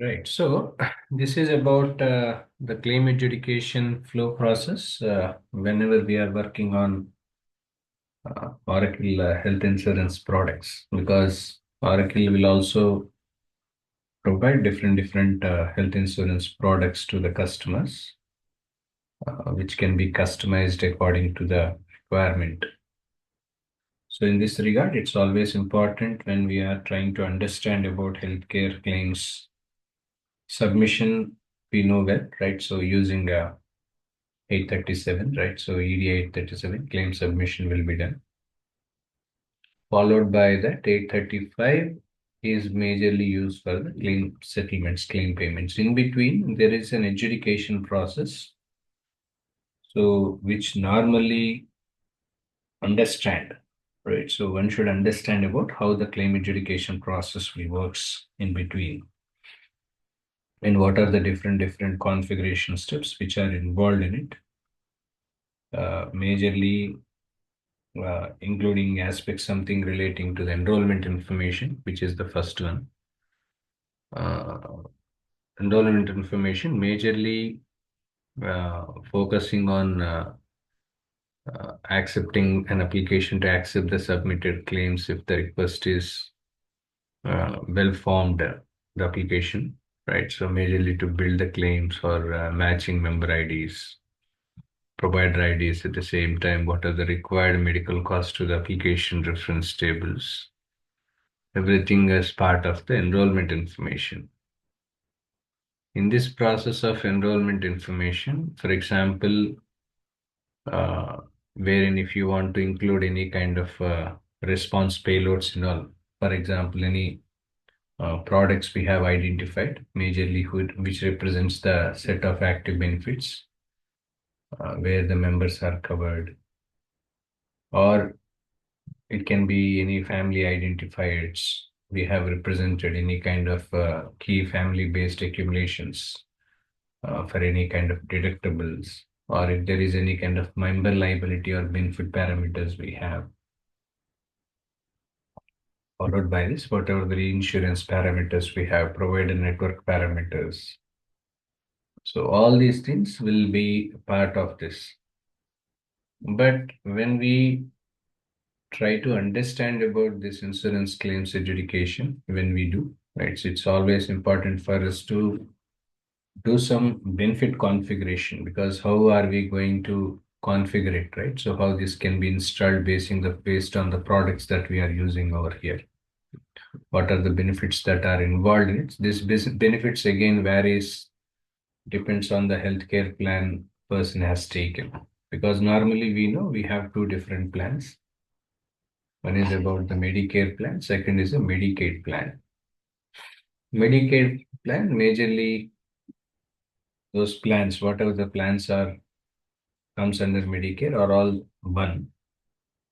Right. So this is about the claim adjudication flow process. Whenever we are working on Oracle health insurance products, because Oracle will also provide different health insurance products to the customers, which can be customized according to the requirement. So in this regard, it's always important when we are trying to understand about healthcare claims submission, we know well, right? So using 837, right? So ED 837 claim submission will be done. Followed by that 835 is majorly used for the claim settlements, claim payments. In between, there is an adjudication process. So which normally understand, right? So one should understand about how the claim adjudication process will works in between and what are the different configuration steps which are involved in it. Majorly including aspects something relating to the enrollment information, which is the first one. Uh, Enrollment information majorly focusing on accepting an application to accept the submitted claims if the request is well formed, the application, right? So majorly to build the claims or matching member IDs, provider IDs at the same time, what are the required medical costs to the application reference tables, everything as part of the enrollment information. In this process of enrollment information, for example, uh, wherein if you want to include any kind of response payloads and all, for example, any products we have identified, majorly which represents the set of active benefits where the members are covered, or it can be any family identifiers. We have represented any kind of key family-based accumulations for any kind of deductibles, or if there is any kind of member liability or benefit parameters we have. Followed by this, whatever the insurance parameters we have, provider network parameters. So all these things will be part of this. But when we try to understand about this insurance claims adjudication, when we do, right, so it's always important for us to do some benefit configuration, because how are we going to configure it, right? So how this can be installed based on the products that we are using over here. What are the benefits that are involved in it? This benefits again varies, depends on the healthcare plan person has taken. Because normally we know we have two different plans. One is about the Medicare plan, second is a Medicaid plan. Medicaid plan, majorly those plans, whatever the plans are, comes under Medicare are all one.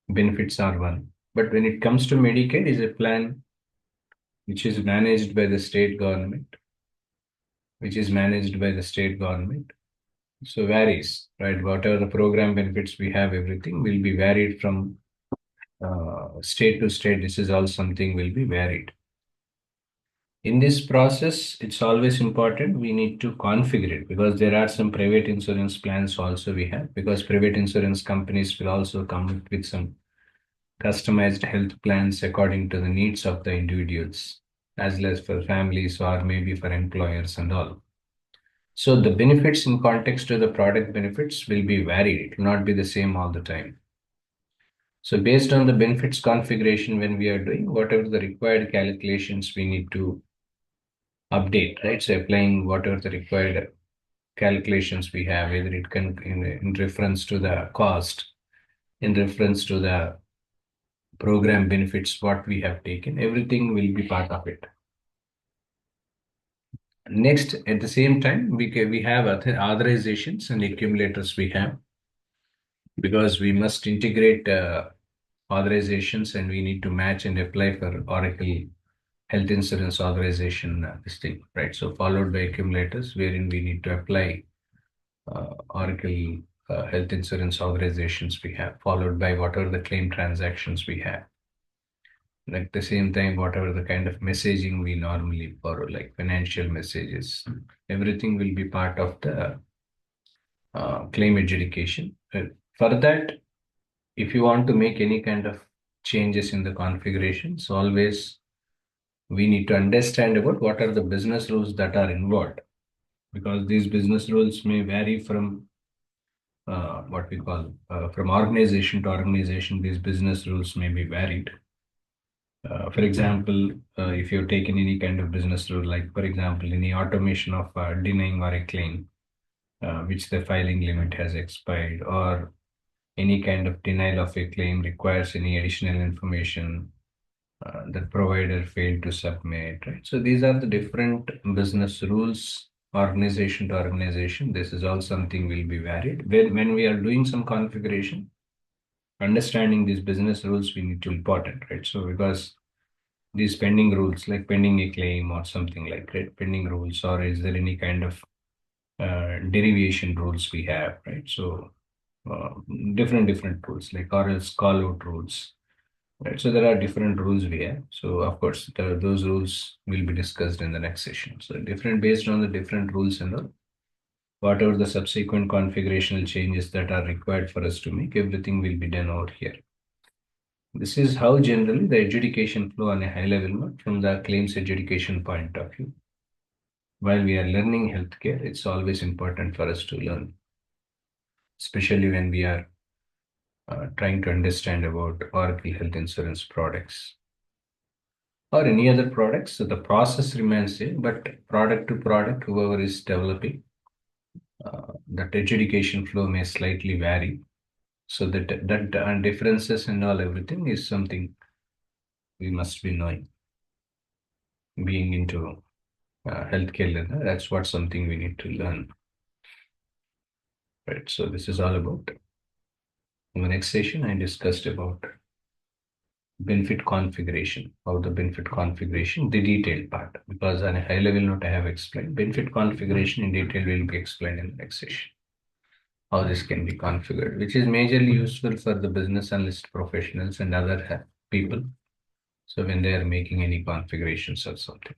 Benefits are one. But when it comes to Medicaid, is a plan which is managed by the state government, which is managed by the state government. So varies, right? Whatever the program benefits we have, everything will be varied from state to state. This is all something will be varied. In this process, it's always important we need to configure it, because there are some private insurance plans also we have, because private insurance companies will also come with some customized health plans according to the needs of the individuals, as well as for families or maybe for employers and all. So the benefits in context to the product benefits will be varied. It will not be the same all the time. So based on the benefits configuration, when we are doing whatever the required calculations we need to update, right? So applying whatever the required calculations we have, whether it can in reference to the cost, in reference to the program benefits, what we have taken, everything will be part of it. Next, at the same time, we have authorizations and accumulators we have, because we must integrate authorizations and we need to match and apply for Oracle health insurance authorization, this thing, right? So followed by accumulators, wherein we need to apply Oracle health insurance authorizations we have, followed by whatever the claim transactions we have. Like the same time, whatever the kind of messaging we normally borrow, like financial messages, everything will be part of the claim adjudication. For that, if you want to make any kind of changes in the configurations, always we need to understand about what are the business rules that are involved, because these business rules may vary from what we call from organization to organization. These business rules may be varied. For example, if you've taken any kind of business rule, like for example, any automation of denying or a claim, which the filing limit has expired, or any kind of denial of a claim requires any additional information that provider failed to submit, right? So these are the different business rules, organization to organization. This is all something will be varied. When we are doing some configuration, understanding these business rules we need to important, right? So because these pending rules, like pending a claim or something like, right, pending rules, or is there any kind of derivation rules we have, right? So uh, different rules, like or else call out rules, right? So there are different rules we have. So of course, those rules will be discussed in the next session. So different based on the different rules and all, whatever the subsequent configurational changes that are required for us to make, everything will be done out here. This is how generally the adjudication flow on a high level note from the claims adjudication point of view. While we are learning healthcare, it's always important for us to learn, especially when we are trying to understand about Oracle Health Insurance products or any other products. So the process remains same, but product to product, whoever is developing, that adjudication flow may slightly vary. So that differences and all everything is something we must be knowing. Being into healthcare learner, that's what something we need to learn, right? So this is all about. In the next session, I discussed about benefit configuration, how the benefit configuration, the detailed part, because on a high level note I have explained. Benefit configuration in detail will be explained in the next session. How this can be configured, which is majorly useful for the business analyst professionals and other people. So when they are making any configurations or something.